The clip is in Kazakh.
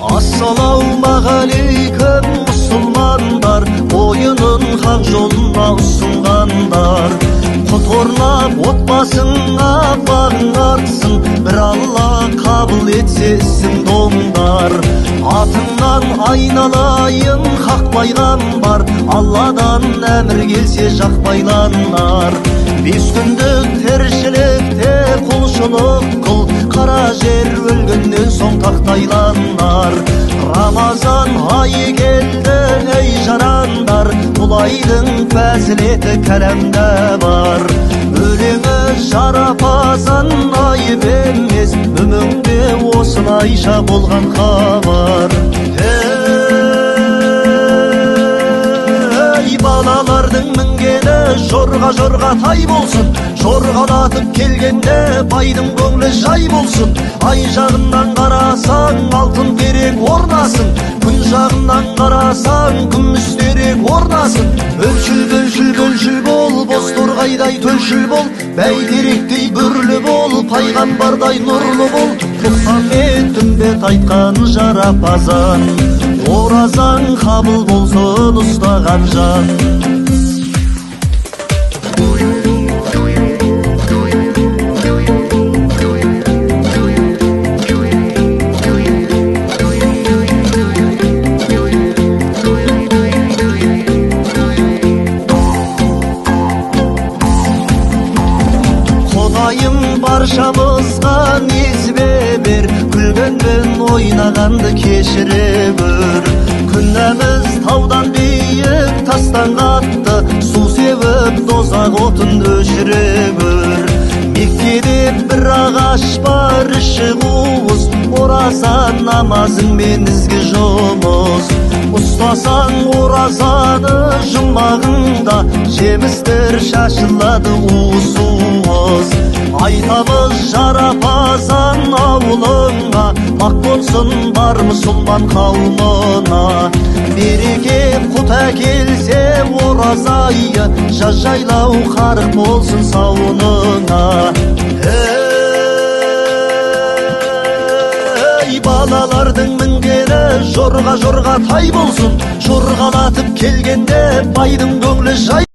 Assalamualeykum musulmanдар, oyunun hak жолuna ұсынғандар. Құт-орнап отбасыңа бағың артсын, бір Алла қабыл етсе ісің доңдар. Атыңнан айналайын хақ пайғамбар, Алладан әмір келсе жақпайланар. 5 күндік тіршілікте құлшылық қыл, қара жер өлгеннен соң тақтайланар. Рамазан айы келді ей жарандар, бұл айдың фәзілеті кәләмдә бар. Өлеңі жарапазан айып емес, өміңде осылайша болған хабар. Ей балалардың мінгені жорға тай болсын, жорғалатып келгенде байдың көңілі жай болсын. Ай жағынан қарасаң алтын терек орнасын, күн жағынан қарасаң күміс терек орнасын. Бөлшіл бол, боз торғайдай төлшіл бол, бәйтеректей бүрлі бол, пайғамбардай нұрлы бол. Мұхаммед үмбет айтқан жарапазан, оразаң қабыл болсын ұстаған жан. Құдайым баршамызға несібе бер, күлгенмен ойнағанды кешіре көр. Күнәміз таудан биік тастан қатты, су сеуіп дозақ отын өшіре көр. Меккеде бір ағаш бар іші қуыс, ораза намазыңмен ізгі жұмыс. Ұстасаң оразаны жұмағыңда, жемістер шашылады уыз-уыз. Айтамыз жарапазан ауылыңа, ақ болсын бар мұсылман қауымына. Береке құт әкелсе оразайы, жаз жайлау қарық болсын сауыныңа. Ей балалардың мінгені жорға тай болсын, жорғалатып келгенде байдың көңілі жай